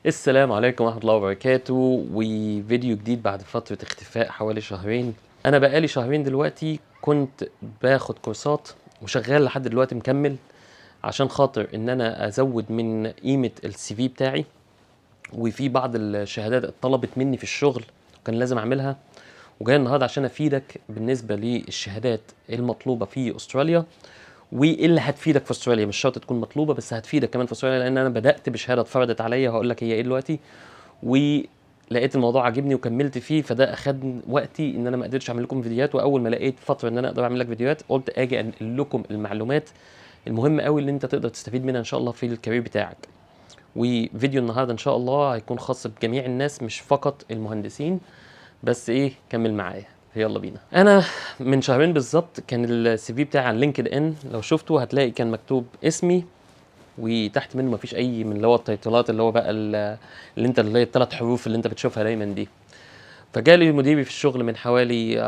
السلام عليكم ورحمة الله وبركاته، وفيديو جديد بعد فترة اختفاء حوالي شهرين. أنا بقالي شهرين دلوقتي كنت باخد كورسات وشغال لحد دلوقتي مكمل عشان خاطر إن أنا أزود من قيمة السي في بتاعي، وفي بعض الشهادات اتطلبت مني في الشغل وكان لازم أعملها، وجاي النهارده عشان أفيدك بالنسبة للشهادات المطلوبة في أستراليا وايه اللي هتفيدك في استراليا. مش شرط تكون مطلوبه بس هتفيدك كمان في استراليا، لان انا بدات بشهاده اتفرضت عليا وهقول لك هي ايه دلوقتي، ولقيت الموضوع عاجبني وكملت فيه، فده اخد وقتي ان انا ما قدرتش اعمل لكم فيديوهات. واول ما لقيت فتره ان انا اقدر اعمل لك فيديوهات قلت اجي انقل لكم المعلومات المهمه قوي اللي انت تقدر تستفيد منها ان شاء الله في الكارير بتاعك. وفيديو النهارده ان شاء الله هيكون خاص بجميع الناس مش فقط المهندسين، بس ايه كمل معايا. يلا بينا. انا من شهرين بالظبط كان السي في بتاعي على لينكد ان، لو شفته هتلاقي كان مكتوب اسمي وتحت منه مفيش اي من اللي هو التايتلات اللي هو بقى اللي هي الثلاث حروف اللي انت بتشوفها دايما دي. فجالي مديري في الشغل من حوالي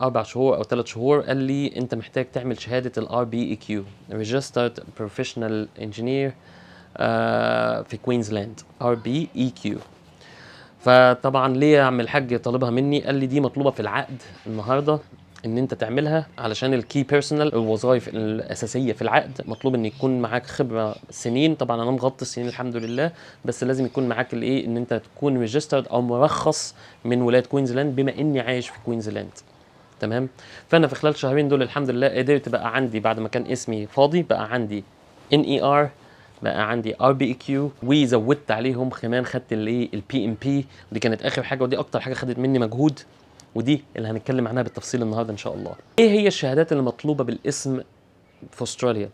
4 شهور او 3 شهور، قال لي انت محتاج تعمل شهاده الار بي اي كيو، Registered Professional Engineer في كوينزلاند، ار بي اي كيو. فطبعا ليه يا عم الحاج طالبها مني؟ قال لي دي مطلوبه في العقد النهارده ان انت تعملها علشان الكي بيرسونال، الوظائف الاساسيه في العقد مطلوب ان يكون معاك خبره سنين. طبعا انا مغطي السنين الحمد لله، بس لازم يكون معاك الايه ان انت تكون ريجسترد او مرخص من ولايه كوينزلاند بما اني عايش في كوينزلاند. تمام. فانا في خلال شهرين دول الحمد لله قدرت بقى عندي، بعد ما كان اسمي فاضي بقى عندي ان اي ار، بقى عندي ار بي اي كيو، وزودت عليهم كمان خدت الايه البي ام بي. ودي كانت اخر حاجه ودي اكتر حاجه خدت مني مجهود، ودي اللي هنتكلم عنها بالتفصيل النهارده ان شاء الله. ايه هي الشهادات اللي مطلوبه بالاسم في استراليا؟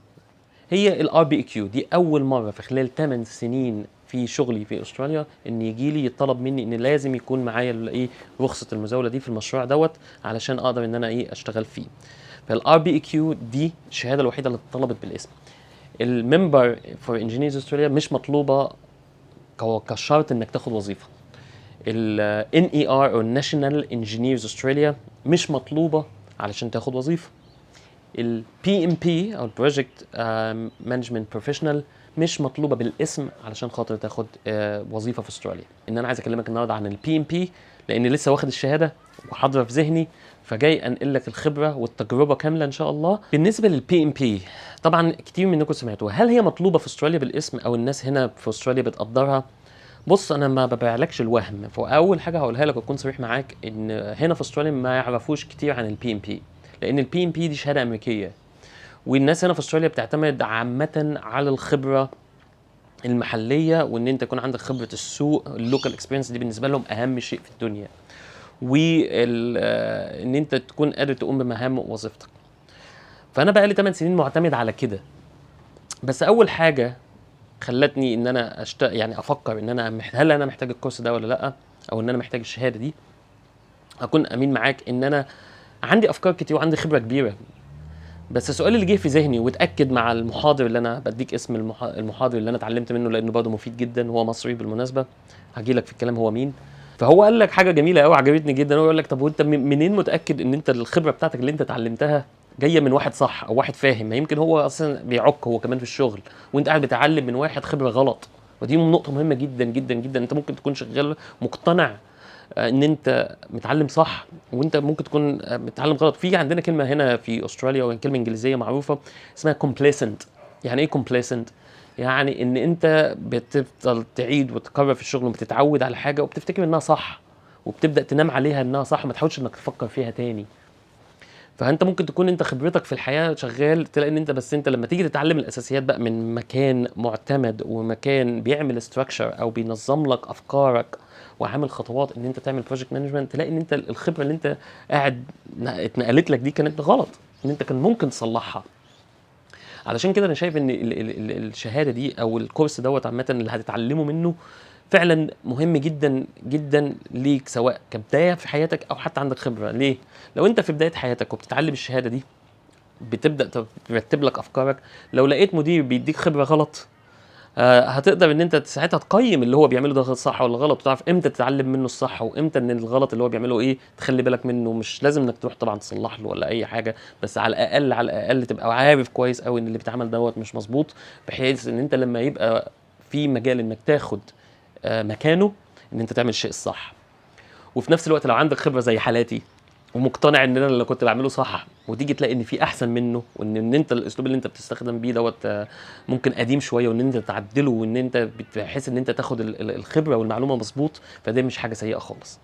هي الار بي اي كيو. دي اول مره في خلال 8 سنين في شغلي في استراليا ان يجي لي يطلب مني ان لازم يكون معايا الايه رخصه المزاوله دي في المشروع دوت علشان اقدر ان انا ايه اشتغل فيه. فالار بي اي كيو دي الشهاده الوحيده اللي اتطلبت بالاسم. الممبر فور انجينيرز استراليا مش مطلوبه كشرط انك تاخد وظيفه. ال NER او National Engineers Australia مش مطلوبه علشان تاخد وظيفه. ال PMP او Project Management Professional مش مطلوبه بالاسم علشان خاطر تاخد وظيفه في استراليا. ان انا عايز اكلمك النهارده عن ال PMP لاني لسه واخد الشهاده وحاضره في ذهني، فجاي انقل لك الخبره والتجربه كامله ان شاء الله. بالنسبه لل PMP طبعا كتير منكم سمعتوها، هل هي مطلوبه في استراليا بالاسم او الناس هنا في استراليا بتقدرها؟ بص انا ما ببيعلكش الوهم، فاول حاجه هقولها لك واكون صريح معاك ان هنا في استراليا ما يعرفوش كتير عن البي ام بي، لان البي ام بي دي شهاده امريكيه، والناس هنا في استراليا بتعتمد عامه على الخبره المحليه، وان انت يكون عندك خبره السوق، اللوكال اكسبيرينس دي بالنسبه لهم اهم شيء في الدنيا، وان انت تكون قادر تقوم بمهام وظيفتك. فانا بقى لي 8 سنين معتمد على كده. بس اول حاجه خلتني ان انا يعني افكر ان انا هل انا محتاج الكورس ده ولا لا، او ان انا محتاج الشهاده دي. اكون امين معاك ان انا عندي افكار كتير وعندي خبره كبيره، بس السؤال اللي جه في ذهني واتاكد مع المحاضر اللي انا بديك اسم المحاضر اللي انا اتعلمت منه لانه برضه مفيد جدا، هو مصري بالمناسبه، هجي لك في الكلام هو مين. فهو قال لك حاجه جميله قوي عجبتني جدا، هو يقول لك طب وانت منين متاكد ان انت الخبره بتاعتك اللي انت اتعلمتها جايه من واحد صح او واحد فاهم؟ ما يمكن هو اصلا بيعك هو كمان في الشغل وانت قاعد بتتعلم من واحد خبره غلط. ودي نقطه مهمه جدا جدا جدا. انت ممكن تكون شغال مقتنع ان انت متعلم صح وانت ممكن تكون متعلم غلط. في عندنا كلمه هنا في استراليا وكلمه انجليزيه معروفه اسمها complacent. يعني ايه complacent؟ يعني ان انت بتفضل تعيد وتكرر في الشغل وبتتعود على حاجه وبتفتكر انها صح وبتبدا تنام عليها انها صح، ما تحاولش انك تفكر فيها تاني. فانت ممكن تكون انت خبرتك في الحياه شغال تلاقي ان انت، بس انت لما تيجي تتعلم الاساسيات بقى من مكان معتمد ومكان بيعمل ستراكشر او بينظم لك افكارك وعامل خطوات ان انت تعمل بروجكت مانجمنت، تلاقي ان انت الخبره اللي انت قاعد اتنقلت لك دي كانت غلط، ان انت كان ممكن تصلحها. علشان كده انا شايف ان الشهاده دي او الكورس دوت عامه اللي هتتعلمه منه فعلا مهم جدا جدا ليك، سواء كبدايه في حياتك او حتى عندك خبره. ليه؟ لو انت في بدايه حياتك وبتتعلم الشهاده دي بتبدا ترتب لك افكارك. لو لقيت مدير بيديك خبره غلط هتقدر ان انت ساعتها تقيم اللي هو بيعمله ده صح ولا غلط، وتعرف امتى تتعلم منه الصح وامتى ان الغلط اللي هو بيعمله ايه تخلي بالك منه. مش لازم انك تروح طبعا تصلح له ولا اي حاجه، بس على الاقل على الاقل تبقى عارف كويس قوي ان اللي بيتعمل دوت مش مظبوط، بحيث ان انت لما يبقى في مجال انك تاخد مكانه ان انت تعمل الشيء الصح. وفي نفس الوقت لو عندك خبره زي حالاتي ومقتنع ان انا اللي كنت بعمله صح، وتيجي تلاقي ان في احسن منه، وان انت الاسلوب اللي انت بتستخدم بيه دوت ممكن قديم شويه، وان انت تعدله، وان انت بتحس ان انت تاخد الخبره والمعلومه مظبوط، فده مش حاجه سيئه خالص.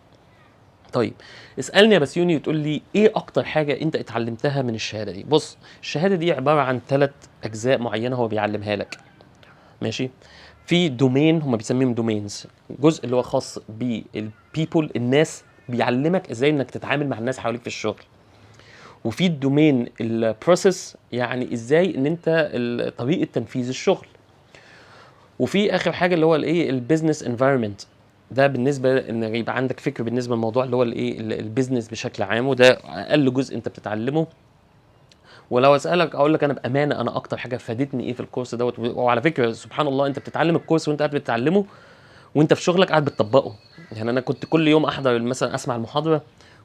طيب اسالني يا بسيوني وتقول لي ايه اكتر حاجه انت اتعلمتها من الشهاده دي؟ بص، الشهاده دي عباره عن 3 اجزاء معينه هو بيعلمها لك، ماشي؟ في دومين هم بيسميهم دومينز، جزء اللي هو خاص بالبيبل، الناس، بيعلمك ازاي انك تتعامل مع الناس حواليك في الشغل. وفي الدومين البروسيس، يعني ازاي ان انت طريقه تنفيذ الشغل. وفي اخر حاجه اللي هو الايه، البيزنس انفايرمنت، ده بالنسبه ان يبقى عندك فكره بالنسبه للموضوع اللي هو الايه، البيزنس بشكل عام، وده اقل جزء انت بتتعلمه. ولو اسالك اقول لك انا بامانه، انا اكتر حاجه فادتني ايه في الكورس دوت، وعلى فكره سبحان الله انت بتتعلم الكورس وانت قاعد بتتعلمه وانت في شغلك قاعد بتطبقه. يعني انا كنت كل يوم احضر مثلا اسمع المحاضره،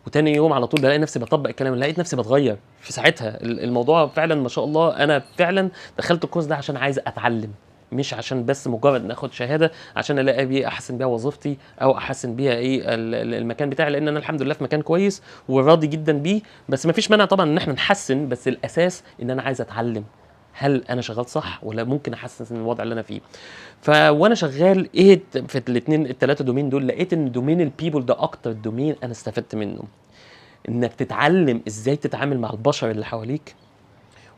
وتاني يوم على طول بلاقي نفسي بطبق الكلام، لقيت نفسي بتغير في ساعتها. الموضوع فعلا ما شاء الله، انا فعلا دخلت الكورس ده عشان عايز اتعلم، مش عشان بس مجرد ناخد شهاده عشان الاقي بيه احسن بيها وظيفتي او احسن بيها ايه المكان بتاعي، لان انا الحمد لله في مكان كويس وراضي جدا بيه. بس ما فيش مانع طبعا ان احنا نحسن، بس الاساس ان انا عايز اتعلم هل انا شغال صح ولا ممكن احسن من الوضع اللي انا فيه. وانا شغال ايه في الاثنين الثلاثه دومين دول، لقيت ان دومين البيبل ده اكتر دومين انا استفدت منه، انك تتعلم ازاي تتعامل مع البشر اللي حواليك،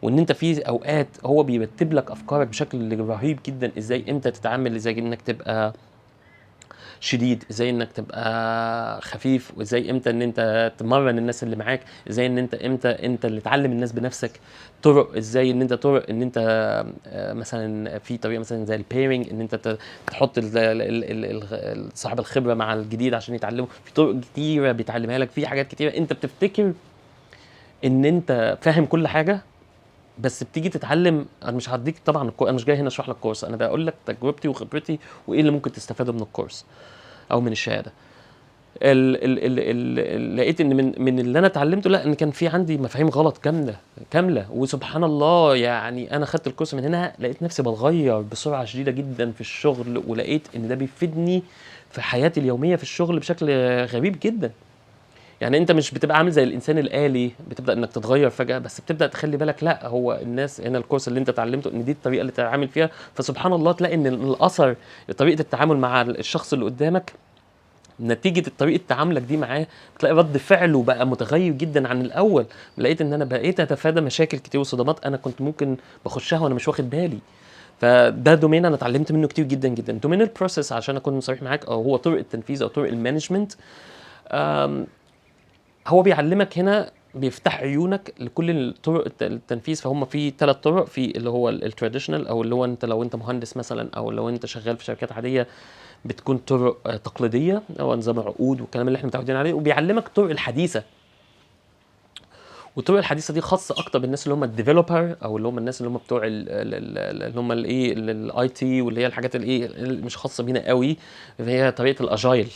وان انت في اوقات هو بيرتب لك افكارك بشكل رهيب جدا، ازاي امتى تتعامل، ازاي انك تبقى شديد، ازاي انك تبقى خفيف، وازاي امتى ان انت تمرن الناس اللي معاك، ازاي ان انت امتى انت اللي تعلم الناس بنفسك، طرق ازاي ان انت طرق ان انت مثلا في طريقه مثلا زي البيرنج، ان انت تحط صاحب الخبره مع الجديد عشان يتعلموا، في طرق كتيره بيتعلمها لك، في حاجات كتيره انت بتفتكر ان انت فاهم كل حاجه، بس بتيجي تتعلم. انا مش هديك طبعا انا مش جاي هنا اشرح لك كورس، انا بقول لك تجربتي وخبرتي وايه اللي ممكن تستفاده من الكورس او من الشهاده. لقيت ان من اللي انا اتعلمته، لا، ان كان في عندي مفاهيم غلط كامله، وسبحان الله يعني انا خدت الكورس من هنا لقيت نفسي بتغير بسرعه شديده جدا في الشغل، ولقيت ان ده بيفيدني في حياتي اليوميه في الشغل بشكل غريب جدا. يعني انت مش بتبقى عامل زي الانسان الآلي بتبدا انك تتغير فجاه، بس بتبدا تخلي بالك، لا، هو الناس هنا الكورس اللي انت اتعلمته ان دي الطريقه اللي تتعامل فيها، فسبحان الله تلاقي ان الاثر طريقه التعامل مع الشخص اللي قدامك نتيجه طريقه تعاملك دي معاه، بتلاقي رد فعله بقى متغير جدا عن الاول. لقيت ان انا بقيت اتفادى مشاكل كتير وصدمات انا كنت ممكن بخشها وانا مش واخد بالي. فده دومين انا اتعلمت منه كتير جدا جدا. دومين البروسيس عشان اكون صريح معاك، او هو طرق التنفيذ او طرق المانجمنت، هو بيعلمك هنا، بيفتح عيونك لكل طرق التنفيذ. فهم في 3 طرق، في اللي هو التراديشنال، او اللي هو انت لو انت مهندس مثلا، او لو انت شغال في شركات عاديه بتكون طرق تقليديه او نظام عقود والكلام اللي احنا متعودين عليه. وبيعلمك الطرق الحديثه، والطرق الحديثه دي خاصه اكتر بالناس اللي هم الديفلوبر، او اللي هم الناس اللي هم بتوع اللي هم الايه الاي تي، واللي هي الحاجات الايه اللي مش خاصه بينا قوي، هي طريقه الاجايل.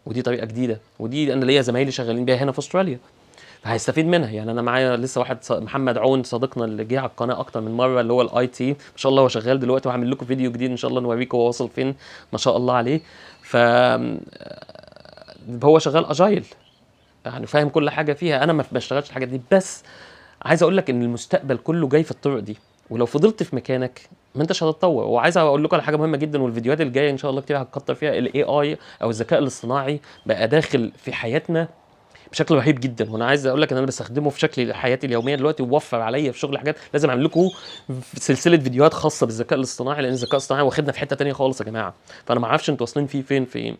ودي طريقه جديده، ودي انا ليا زمايلي شغالين بيها هنا في استراليا، فهيستفيد منها. يعني انا معايا لسه واحد محمد عون صديقنا اللي جه على القناه اكتر من مره، اللي هو الاي تي، ما شاء الله هو شغال دلوقتي، وهعمل لكم فيديو جديد ان شاء الله نوريكم هو واصل فين، ما شاء الله عليه. ف هو شغال اجايل، يعني فاهم كل حاجه فيها. انا ما بشتغلش الحاجات دي، بس عايز اقول لك ان المستقبل كله جاي في الطرق دي، ولو فضلت في مكانك ما انتش هتتطور. وعايز اقول لكم على حاجه مهمه جدا، والفيديوهات الجايه ان شاء الله كتير هتكتر فيها، الاي اي او الذكاء الاصطناعي بقى داخل في حياتنا بشكل رهيب جدا. وانا عايز اقول لك ان انا بستخدمه في شكل حياتي اليوميه دلوقتي، ووفر عليا في شغل حاجات. لازم اعمل لكم سلسله فيديوهات خاصه بالذكاء الاصطناعي، لان الذكاء الاصطناعي واخدنا في حته تانية خالص يا جماعه. فانا ما اعرفش انتوا واصلين فيه فين في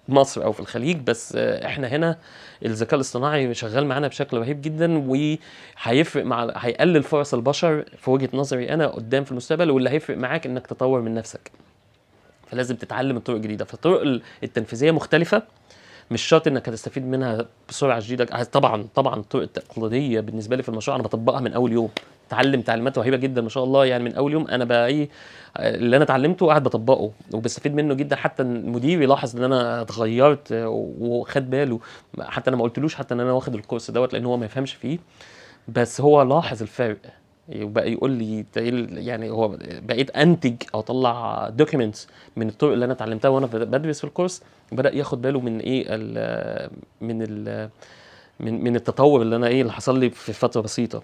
مصر او في الخليج، بس احنا هنا الذكاء الاصطناعي شغال معانا بشكل رهيب جدا، وهيفرق هيقلل فرص البشر في وجهة نظري انا قدام في المستقبل. واللي هيفرق معاك انك تطور من نفسك، فلازم تتعلم الطرق الجديده. فالطرق التنفيذيه مختلفه، مش شرط انك هتستفيد منها بسرعه شديده. طبعا الطرق التقليديه بالنسبه لي في المشروع انا بطبقها من اول يوم، اتعلم تعليمات رهيبه جدا ما شاء الله. يعني من اول يوم انا بقى ايه اللي انا اتعلمته قاعد بطبقه وبستفيد منه جدا. حتى المدير يلاحظ ان انا اتغيرت وخد باله، حتى انا ما قلتلوش حتى ان انا واخد الكورس دوت، لان هو ما يفهمش فيه، بس هو لاحظ الفرق. وبقى يقول لي يعني هو بقيت انتج او اطلع دوكيومنتس من الطرق اللي انا اتعلمتها وانا بدرس في الكورس، وبدا ياخد باله من ايه من من التطور اللي انا ايه اللي حصل لي في فتره بسيطه.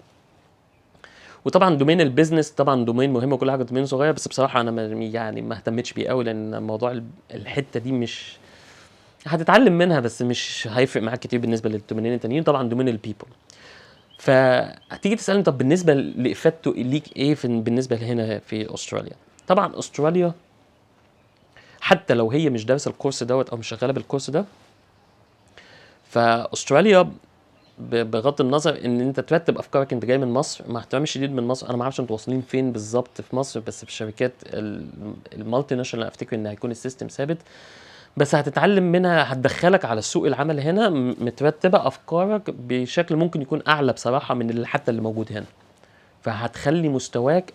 وطبعا دومين البيزنس طبعا دومين مهم وكل حاجه، دومين صغير بس بصراحه انا يعني ما اهتمتش بيه قوي، لان موضوع الحته دي مش هتتعلم منها بس مش هيفرق معاك كتير بالنسبه للدومينين التانيين. طبعا دومين البيبل. فهتيجي تسالني طب بالنسبه لافادته ليك ايه بالنسبه هنا في استراليا؟ طبعا استراليا حتى لو هي مش دارسه الكورس دوت او مش شغاله بالكورس ده، فاستراليا بغض النظر ان انت ترتب افكارك، انت جاي من مصر مع احترامي الشديد من مصر، انا ما اعرفش انتوا واصلين فين بالظبط في مصر، بس في الشركات المالتي ناشونال افتكر ان هيكون السيستم ثابت، بس هتتعلم منها، هتدخلك على سوق العمل هنا مترتبه افكارك بشكل ممكن يكون اعلى بصراحه من اللي حتى اللي موجود هنا. فهتخلي مستواك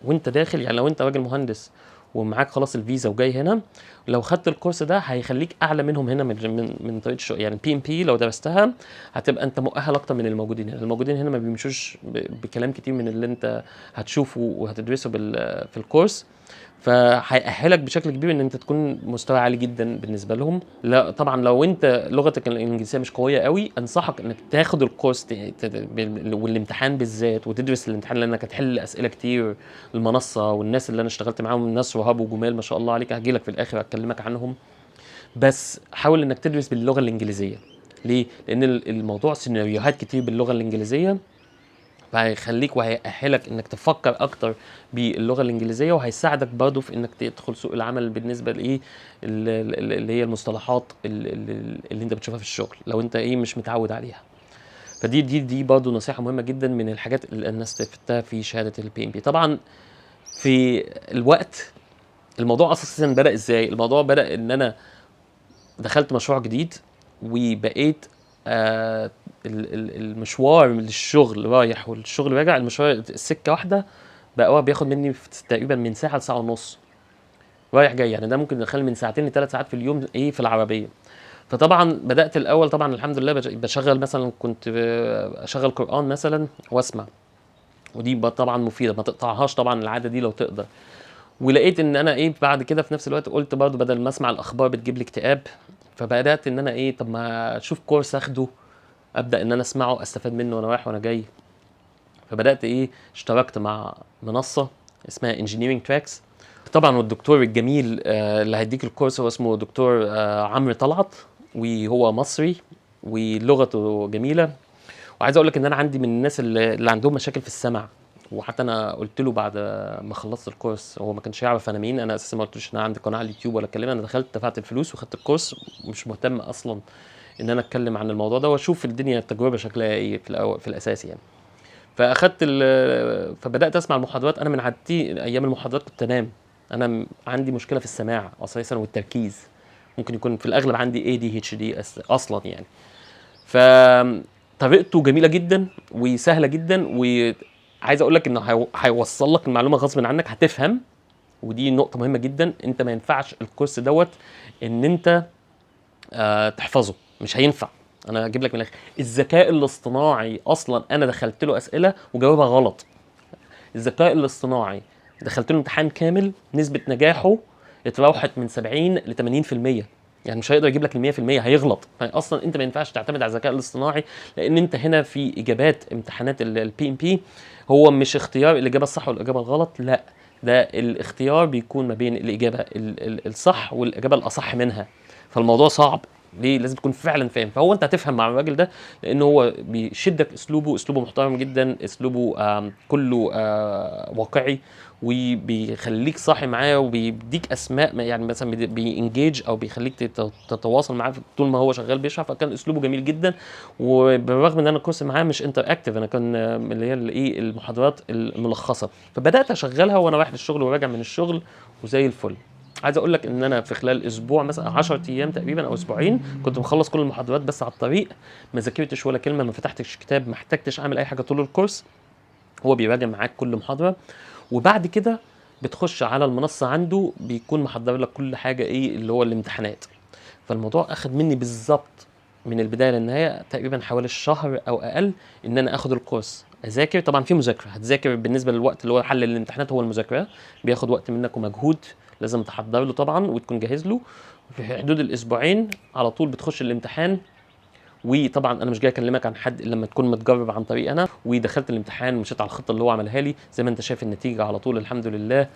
وانت داخل، يعني لو انت راجل مهندس ومعاك خلاص الفيزا وجاي هنا، لو خدت الكورس ده هيخليك اعلى منهم هنا من طريقه الشغل. يعني بي ام بي لو درستها هتبقى انت مؤهل اكتر من الموجودين هنا. الموجودين هنا ما بيمشوش بكلام كتير من اللي انت هتشوفه وهتدرسه في الكورس، فهيأهلك بشكل كبير ان انت تكون مستوى عالي جدا بالنسبه لهم. لا طبعا لو انت لغتك الانجليزيه مش قويه قوي، انصحك انك تاخد الكورس والامتحان بالذات وتدرس الامتحان، لانك هتحل اسئله كتير. المنصه والناس اللي انا اشتغلت معاهم ناس رهاب وجمال ما شاء الله عليك، هجي لك في الاخر اكلمك عنهم. بس حاول انك تدرس باللغه الانجليزيه. ليه؟ لان الموضوع سيناريوهات كتير باللغه الانجليزيه، فهيخليك وهيأهلك انك تفكر اكتر باللغه الانجليزيه، وهيساعدك برضه في انك تدخل سوق العمل بالنسبه لايه اللي هي المصطلحات اللي انت بتشوفها في الشغل لو انت ايه مش متعود عليها. فدي برضه نصيحه مهمه جدا من الحاجات اللي الناس استفدتها في شهاده البي ام بي. طبعا في الوقت الموضوع اساسا بدا ازاي؟ الموضوع بدا ان انا دخلت مشروع جديد وبقيت المشوار للشغل رايح والشغل راجع، المشوار السكه واحده بقى هو بياخد مني تقريبا من ساعه لساعه ونص رايح جاي، يعني ده ممكن يدخل من ساعتين لثلاث ساعات في اليوم ايه في العربيه. فطبعا بدات الاول طبعا الحمد لله بشغل مثلا، كنت اشغل قران مثلا واسمع، ودي طبعا مفيده ما تقطعهاش طبعا العاده دي لو تقدر. ولقيت ان انا ايه بعد كده في نفس الوقت قلت برضو بدل ما اسمع الاخبار بتجيب لي اكتئاب، فبدات ان انا ايه طب ما اشوف كورس اخده ابدا ان انا اسمعه استفاد منه وانا رايح وانا جاي. فبدات ايه اشتركت مع منصه اسمها انجينيرنج تراكس. طبعا والدكتور الجميل اللي هيديك الكورس هو اسمه دكتور عمرو طلعت، وهو مصري ولغته جميله. وعايز اقول لك ان انا عندي من الناس اللي عندهم مشاكل في السمع، وحتى انا قلت له بعد ما خلصت الكورس، هو ما كانش يعرف انا مين، انا اساسا ما قلتلوش ان انا عندي قناه على اليوتيوب ولا اتكلم، انا دخلت دفعت الفلوس وخدت الكورس، مش مهتم اصلا ان انا اتكلم عن الموضوع ده واشوف الدنيا التجربه شكلها ايه في الاول في الاساس يعني. فاخدت فبدات اسمع المحاضرات. انا من عادتي ايام المحاضرات كنت انام، انا عندي مشكله في السماع اساسا والتركيز، ممكن يكون في الاغلب عندي ADHD اصلا يعني. فطريقته جميله جدا وسهله جدا، وعايز اقول لك انه هيوصل لك المعلومه غصب عنك هتفهم. ودي نقطه مهمه جدا، انت ما ينفعش الكورس دوت ان انت تحفظه، مش هينفع. انا هجيب لك من الاخر، الذكاء الاصطناعي اصلا انا دخلت له اسئله وجاوبها غلط. الذكاء الاصطناعي دخلت له امتحان كامل نسبه نجاحه اتراوحت من 70 ل 80%، يعني مش هيقدر يجيب لك ال 100%، هيغلط. فاصلا انت ما ينفعش تعتمد على الذكاء الاصطناعي، لان انت هنا في اجابات امتحانات البي ام بي هو مش اختيار الاجابه الصح والاجابه الغلط، لا ده الاختيار بيكون ما بين الاجابه الصح والاجابه الاصح منها. فالموضوع صعب ليه؟ لازم تكون فعلا فاهم. فهو انت هتفهم مع الراجل ده لانه هو بيشدك، اسلوبه محترم جدا، اسلوبه كله واقعي، وبيخليك صاحي معاه وبيديك اسماء، يعني مثلا بينجيج او بيخليك تتواصل معاه طول ما هو شغال بيشرح. فكان اسلوبه جميل جدا، وبالرغم ان انا الكورس معاه مش انتر اكتف، انا كان اللي هي الايه المحاضرات الملخصه، فبدات اشغلها وانا رايح للشغل وراجع من الشغل وزي الفل. عايز اقول لك ان انا في خلال اسبوع مثلا 10 ايام تقريبا او اسبوعين كنت مخلص كل المحاضرات، بس على الطريق ما ذاكرتش ولا كلمه، ما فتحتش كتاب، ما احتجتش اعمل اي حاجه طول الكورس. هو بيراجع معاك كل محاضره، وبعد كده بتخش على المنصه عنده بيكون محضر لك كل حاجه ايه اللي هو الامتحانات. فالموضوع اخد مني بالظبط من البدايه للنهايه تقريبا حوالي الشهر او اقل ان انا اخد الكورس اذاكر. طبعا في مذاكره هتذاكر بالنسبه للوقت اللي هو حل الامتحانات، هو المذاكره بياخد وقت منك ومجهود لازم تحضر له طبعا وتكون جاهز له. في حدود الاسبوعين على طول بتخش الامتحان. وطبعا انا مش جاي اكلمك عن حد الا لما تكون متجرب عن طريق انا، ودخلت الامتحان ومشيت على الخطه اللي هو عملها لي زي ما انت شايف النتيجه على طول الحمد لله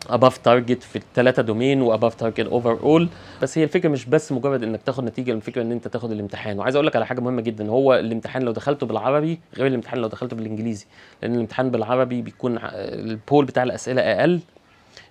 above target في الثلاثه دومين واباف تارجت اوفر اول. بس هي الفكره مش بس مجرد انك تاخد نتيجه، الفكره ان انت تاخد الامتحان. وعايز اقول لك على حاجه مهمه جدا، هو الامتحان لو دخلته بالعربي غير الامتحان لو دخلته بالانجليزي، لان الامتحان بالعربي بيكون البول بتاع الاسئله اقل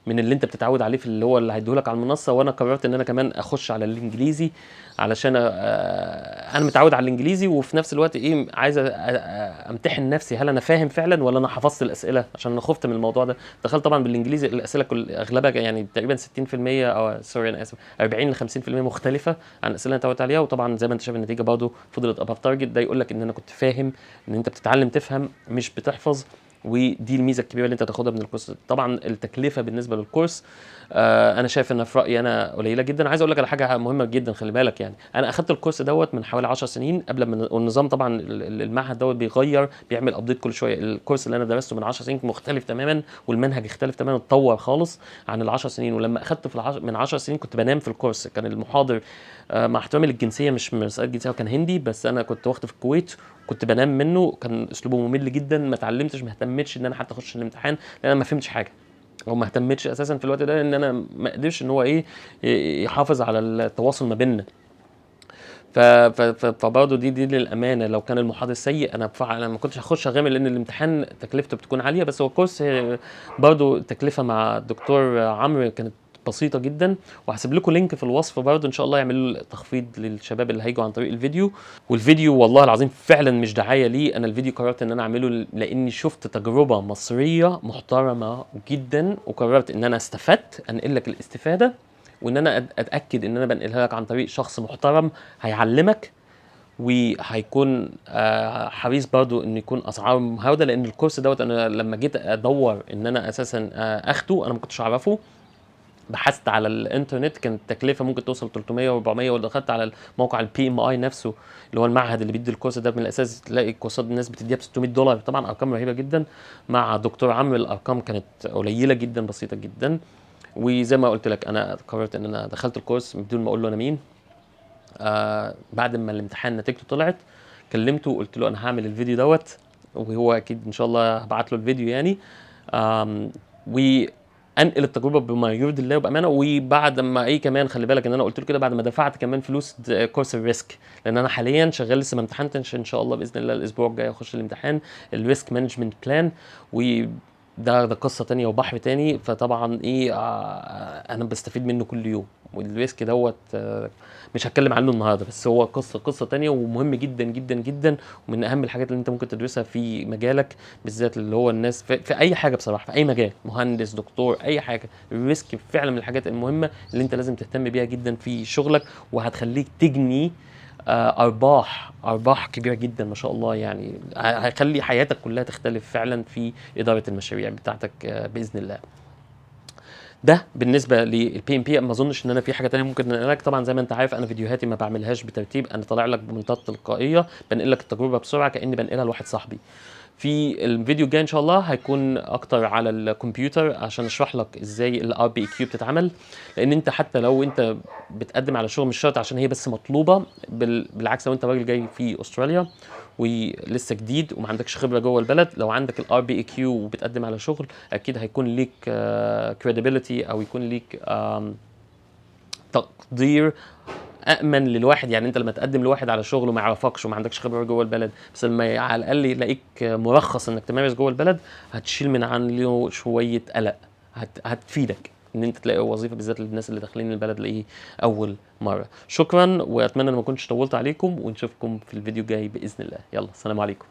من اللي انت بتتعود عليه في اللي هو اللي هيديهولك على المنصه. وانا قررت ان انا كمان اخش على الانجليزي علشان انا متعود على الانجليزي، وفي نفس الوقت ايه عايز امتحن نفسي هل انا فاهم فعلا ولا انا حفظت الاسئله، عشان انا خفت من الموضوع ده. دخلت طبعا بالانجليزي الاسئله كل اغلبها يعني تقريبا 60% او سوري انا اسف 40 ل 50% مختلفه عن الاسئله اللي انت اتعودت عليها. وطبعا زي ما انت شايف النتيجه برضه فضلت اباف تارجت. ده يقول لك ان انا كنت فاهم ان انت بتتعلم تفهم مش بتحفظ، ودي الميزه الكبيره اللي انت تاخدها من الكورس. طبعا التكلفه بالنسبه للكورس انا شايف انها في رايي انا قليله جدا. عايز اقول لك على حاجه مهمه جدا خلي بالك، يعني انا اخدت الكورس دوت من حوالي 10 سنين قبل ما والنظام طبعا المعهد دوت بيغير بيعمل ابديت كل شويه. الكورس اللي انا درسته من 10 سنين مختلف تماما والمنهج اختلف تماما اتطور خالص عن ال 10 سنين. ولما اخدته من 10 سنين كنت بنام في الكورس. كان المحاضر مع احترامي للجنسيه مش مسألة جنسيه، كان هندي بس انا كنت واخده في الكويت كنت بنام منه. كان اسلوبه ممل جدا، ما اتعلمتش ما اهتمتش ان انا حتى اخش الامتحان لان انا ما فهمتش حاجه او ما اهتمتش اساسا في الوقت ده، لان انا ما قدرش ان هو ايه يحافظ على التواصل ما بيننا. فبرضه دي للامانه لو كان المحاضر سيء انا فعلا ما كنتش هخش اغامر، لان الامتحان تكلفته بتكون عاليه. بس هو الكورس برضه التكلفه مع الدكتور عمرو كانت بسيطه جدا. وهسيب لكم لينك في الوصف برضه ان شاء الله يعملوا تخفيض للشباب اللي هيجوا عن طريق الفيديو. والفيديو والله العظيم فعلا مش دعايه لي، انا الفيديو قررت ان انا اعمله لاني شفت تجربه مصريه محترمه جدا وقررت ان انا استفدت انقل لك الاستفاده، وان انا اتاكد ان انا بنقلها لك عن طريق شخص محترم هيعلمك وهيكون حريص برضو ان يكون اسعار مهاوده. لان الكورس دوت انا لما جيت ادور ان انا اساسا اخده انا ما كنتش اعرفه. بحثت على الانترنت كانت التكلفه ممكن توصل 300 و400، ودخلت على موقع البي ام اي نفسه اللي هو المعهد اللي بيدي الكورس ده من الاساس تلاقي الكورسات الناس بتديها ب $600. طبعا ارقام رهيبه جدا. مع دكتور عمرو الارقام كانت قليله جدا بسيطه جدا. وزي ما قلت لك انا قررت ان انا دخلت الكورس بدون ما اقول له انا مين. بعد ما الامتحان نتيجته طلعت كلمته وقلت له انا هعمل الفيديو دوت، وهو اكيد ان شاء الله هبعت له الفيديو يعني. وانقل التجربه بما يرضي الله وبامانه. وبعد ما ايه كمان خلي بالك ان انا قلت له كده بعد ما دفعت كمان فلوس كورس الريسك، لان انا حاليا شغال لسه ما امتحنتش ان شاء الله باذن الله الاسبوع الجاي اخش الامتحان الريسك مانجمنت بلان. ده قصه تانية وبحر تاني. فطبعا ايه انا بستفيد منه كل يوم. والريسك دوت مش هتكلم عنه النهارده، بس هو قصه تانية ومهم جدا جدا جدا، ومن اهم الحاجات اللي انت ممكن تدرسها في مجالك بالذات اللي هو الناس في اي حاجه بصراحه، في اي مجال مهندس دكتور اي حاجه. الريسك فعلا من الحاجات المهمه اللي انت لازم تهتم بيها جدا في شغلك، وهتخليك تجني ارباح كبيره جدا ما شاء الله. يعني هيخلي حياتك كلها تختلف فعلا في اداره المشاريع بتاعتك باذن الله. ده بالنسبه للبي ام بي. ما اظنش ان انا في حاجه تانية ممكن انقل لك. طبعا زي ما انت عارف انا فيديوهاتي ما بعملهاش بترتيب، انا طالع لك بمنتهى التلقائيه بنقل لك التجربه بسرعه كاني بنقلها لواحد صاحبي. في الفيديو الجاي ان شاء الله هيكون اكتر على الكمبيوتر عشان اشرح لك ازاي الار بي كيو بتتعمل. لان انت حتى لو انت بتقدم على شغل مش شرط عشان هي بس مطلوبه، بالعكس لو انت راجل جاي في استراليا ولسه جديد وما عندكش خبره جوه البلد، لو عندك الار بي كيو وبتقدم على شغل اكيد هيكون ليك كريديبيليتي او يكون ليك تقدير امن للواحد. يعني انت لما تقدم لواحد على شغل وما يعرفكش وما عندكش خبره جوه البلد، بس لما على الاقل يلاقيك مرخص انك تمارس جوه البلد هتشيل من عنه شويه قلق، هتفيدك ان انت تلاقي وظيفه بالذات للناس اللي داخلين البلد لايه اول مره. شكرا واتمنى ان ما كنتش طولت عليكم، ونشوفكم في الفيديو الجاي باذن الله. يلا السلام عليكم.